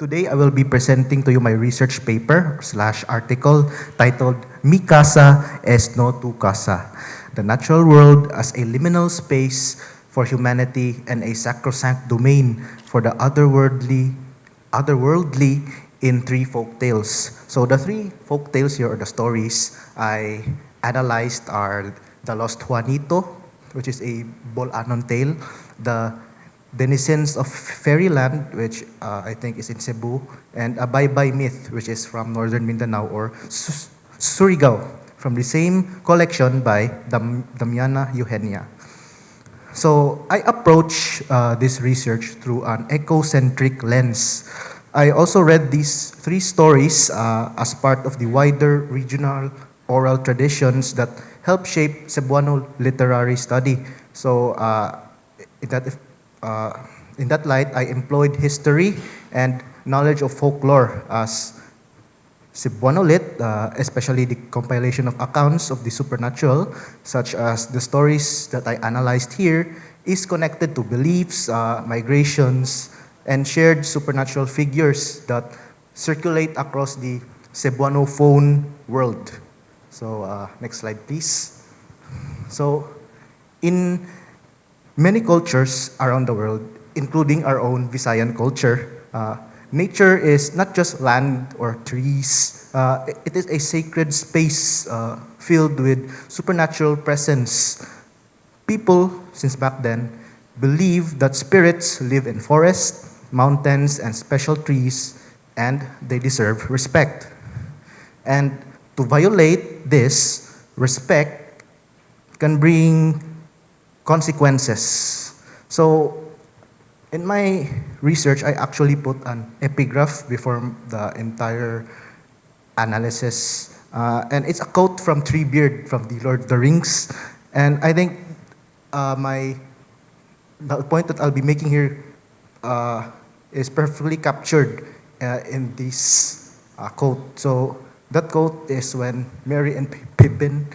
Today, I will be presenting to you my research paper slash article titled Mi Casa es no tu casa, the natural world as a liminal space for humanity and a sacrosanct domain for the otherworldly in three folk tales. So the three folk tales here, or the stories I analyzed, are the Lost Juanito, which is a Boholano tale, the Denizens of Fairyland, which I think is in Cebu, and a Baybay Myth, which is from northern Mindanao, or Surigao, from the same collection by Damiana Eugenia. So I approach this research through an ecocentric lens. I also read these three stories as part of the wider regional oral traditions that help shape Cebuano literary study. So in that, uh, in that light, I employed history and knowledge of folklore as Cebuano Lit, especially the compilation of accounts of the supernatural, such as the stories that I analyzed here, is connected to beliefs, migrations, and shared supernatural figures that circulate across the Cebuano phone world. So, next slide, please. So, in many cultures around the world, including our own Visayan culture, nature is not just land or trees. It is a sacred space filled with supernatural presence. People, since back then, believe that spirits live in forests, mountains, and special trees, and they deserve respect. And to violate this, respect can bring consequences. So, in my research, I actually put an epigraph before the entire analysis. And it's a quote from Treebeard from the Lord of the Rings. And I think the point that I'll be making here is perfectly captured in this quote. So, that quote is when Merry and Pippin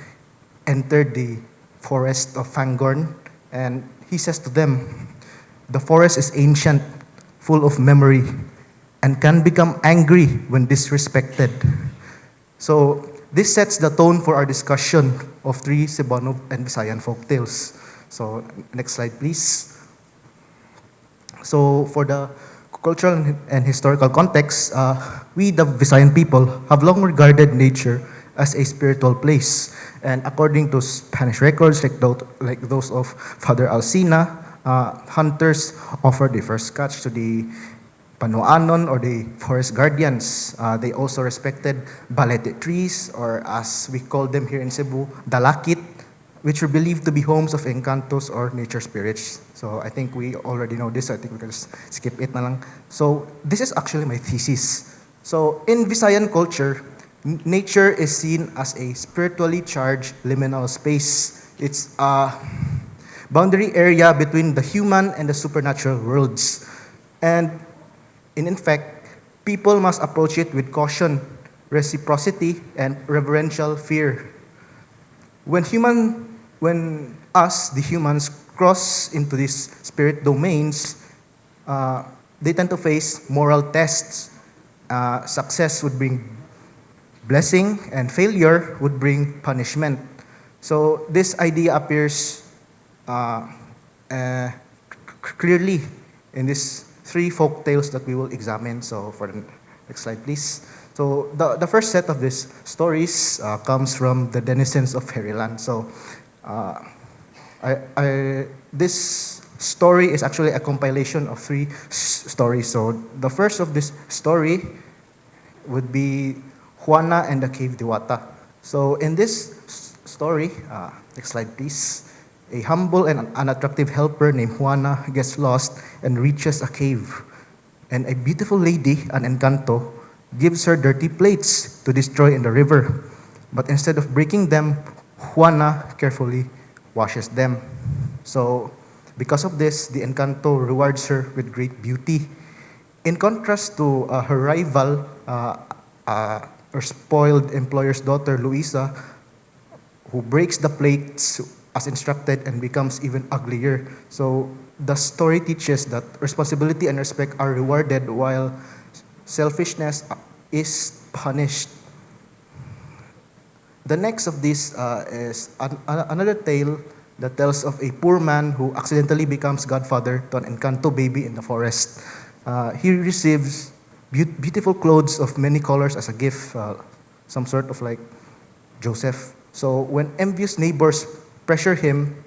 entered the forest of Fangorn, and he says to them, "The forest is ancient, full of memory, and can become angry when disrespected." So this sets the tone for our discussion of three Cebuano and Visayan folktales. So next slide, please. So for the cultural and historical context, we, the Visayan people, have long regarded nature as a spiritual place. And according to Spanish records like those of Father Alcina, hunters offered the first catch to the Panuanon, or the forest guardians. They also respected balete trees, or as we call them here in Cebu, dalakit, which were believed to be homes of encantos or nature spirits. So I think we already know this. I think we can just skip it na lang. So this is actually my thesis. So in Visayan culture, nature is seen as a spiritually charged liminal space. It's a boundary area between the human and the supernatural worlds. And in fact, people must approach it with caution, reciprocity, and reverential fear. When us, the humans, cross into these spirit domains, they tend to face moral tests. Success would bring blessing, and failure would bring punishment. So this idea appears clearly in these three folk tales that we will examine. So for the next slide, please. So the first set of these stories comes from the Denizens of Fairyland. So this story is actually a compilation of three stories. So the first of this story would be Juana and the Cave Diwata. So in this story, next slide please, a humble and unattractive helper named Juana gets lost and reaches a cave. And a beautiful lady, an encanto, gives her dirty plates to destroy in the river. But instead of breaking them, Juana carefully washes them. So because of this, the encanto rewards her with great beauty. In contrast to her rival, her spoiled employer's daughter, Luisa, who breaks the plates as instructed and becomes even uglier. So the story teaches that responsibility and respect are rewarded, while selfishness is punished. The next of this is another tale that tells of a poor man who accidentally becomes godfather to an encanto baby in the forest. He receives beautiful clothes of many colors as a gift, some sort of like Joseph. So when envious neighbors pressure him,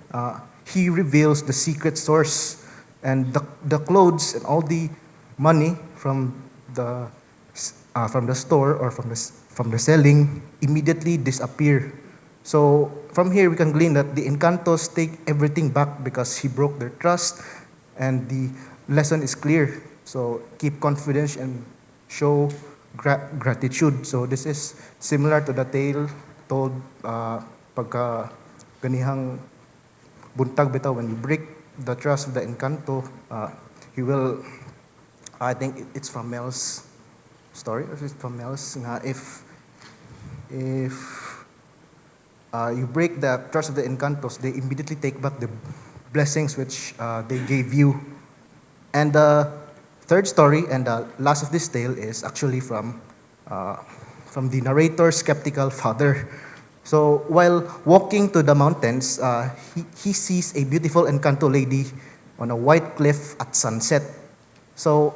he reveals the secret source, and the clothes and all the money from the store or from the selling immediately disappear. So from here we can glean that the encantos take everything back because he broke their trust, and the lesson is clear. So keep confidence and show gratitude. So this is similar to the tale told pagka ganihang buntag bitaw, when you break the trust of the encanto, he will, I think it's from Mel's story, or is it from Mel's, nga if you break the trust of the encantos, they immediately take back the blessings which they gave you. And the third story and the last of this tale is actually from the narrator's skeptical father. So while walking to the mountains, he sees a beautiful encanto lady on a white cliff at sunset. So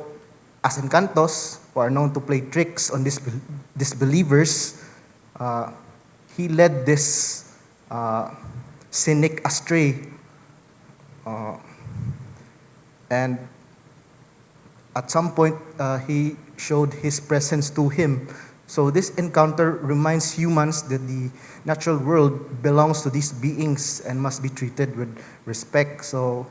as encantos, who are known to play tricks on disbelievers, he led this cynic astray. And at some point, he showed his presence to him. So this encounter reminds humans that the natural world belongs to these beings and must be treated with respect. So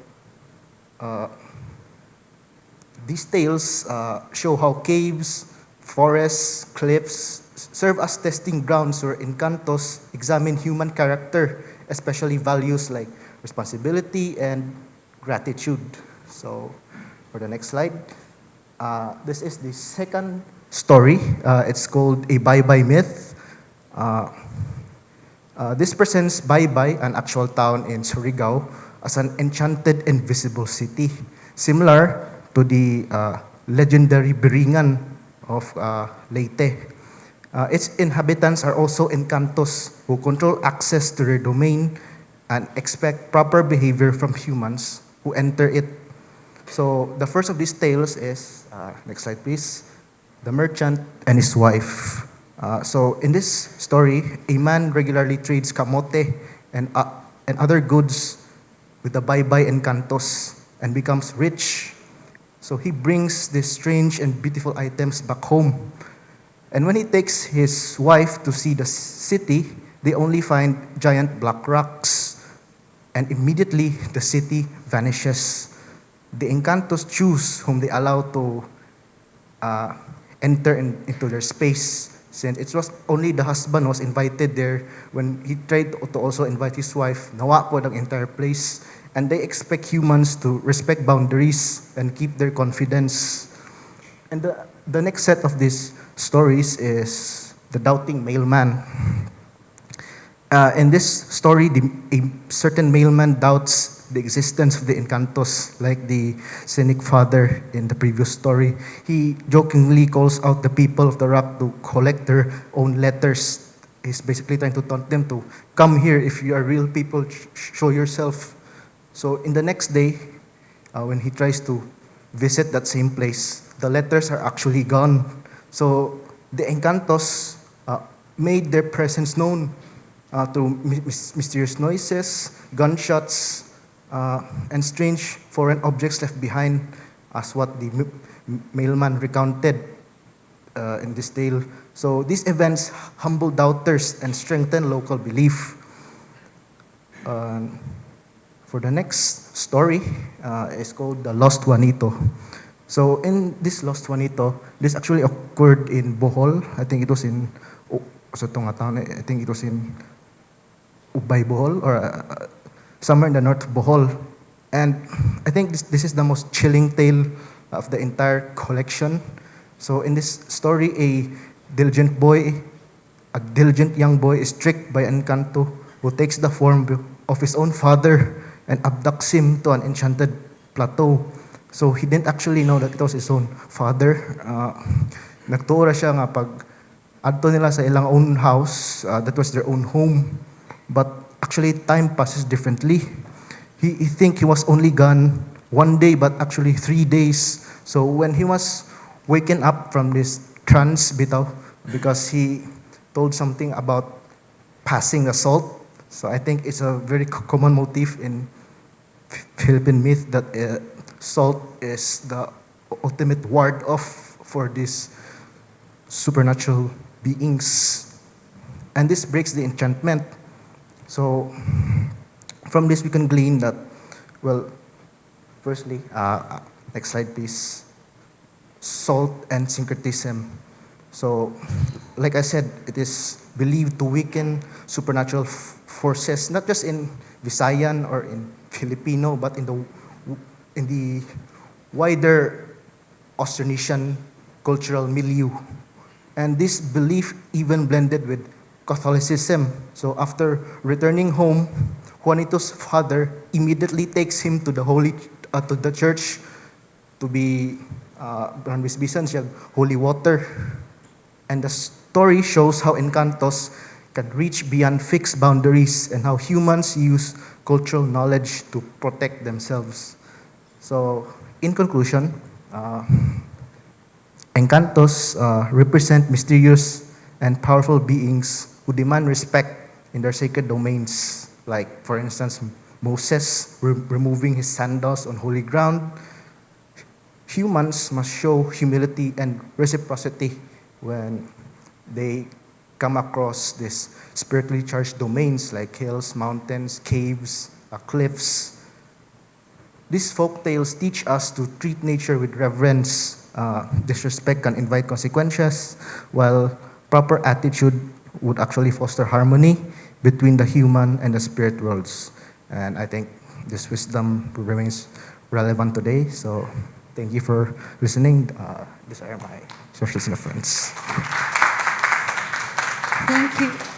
these tales show how caves, forests, cliffs serve as testing grounds where encantos examine human character, especially values like responsibility and gratitude. So for the next slide, this is the second story. It's called a Baybay Myth. This presents Baybay, an actual town in Surigao, as an enchanted invisible city, similar to the legendary Biringan of Leyte. Its inhabitants are also encantos who control access to their domain and expect proper behavior from humans who enter it. So the first of these tales is, next slide please, the merchant and his wife. So in this story, a man regularly trades kamote and other goods with the Baybay encantos and becomes rich. So he brings these strange and beautiful items back home. And when he takes his wife to see the city, they only find giant black rocks. And immediately the city vanishes. The encantos choose whom they allow to enter into their space, since it was only the husband was invited there. When he tried to also invite his wife, nawa po ang entire place. And they expect humans to respect boundaries and keep their confidence. And the next set of these stories is the doubting mailman. In this story, a certain mailman doubts the existence of the encantos, like the cynic father in the previous story. He jokingly calls out the people of the rock to collect their own letters. He's basically trying to taunt them to come here. If you are real people, show yourself. So in the next day, when he tries to visit that same place, the letters are actually gone. So the encantos made their presence known through mysterious noises, gunshots, and strange foreign objects left behind, as what the mailman recounted in this tale. So these events humble doubters and strengthen local belief. For the next story, it's called the Lost Juanito. So in this Lost Juanito, this actually occurred in Bohol. I think it was in, I think it was in Ubay, Bohol, or somewhere in the north of Bohol. And I think this is the most chilling tale of the entire collection. So in this story, a diligent young boy is tricked by an encanto who takes the form of his own father and abducts him to an enchanted plateau. So he didn't actually know that it was his own father. nagtuo siya nga pag adto nila sa ilang own house, that was their own home. But actually, time passes differently. He think he was only gone one day, but actually 3 days. So when he was waken up from this trance bitaw, because he told something about passing the salt. So I think it's a very common motif in Philippine myth that salt is the ultimate ward off for these supernatural beings. And this breaks the enchantment. So from this we can glean that, well, firstly, next slide please, salt and syncretism. So, like I said, it is believed to weaken supernatural forces, not just in Visayan or in Filipino, but in the wider Austronesian cultural milieu. And this belief even blended with Catholicism. So after returning home, Juanito's father immediately takes him to to the church to be bisbisan siya holy water. And the story shows how encantos can reach beyond fixed boundaries and how humans use cultural knowledge to protect themselves. So, in conclusion, encantos represent mysterious and powerful beings who demand respect in their sacred domains. Like, for instance, Moses removing his sandals on holy ground. Humans must show humility and reciprocity when they come across these spiritually charged domains like hills, mountains, caves, cliffs. These folk tales teach us to treat nature with reverence. Disrespect can invite consequences, while proper attitude would actually foster harmony between the human and the spirit worlds. And I think this wisdom remains relevant today. So thank you for listening. These are my sources and friends. Thank you.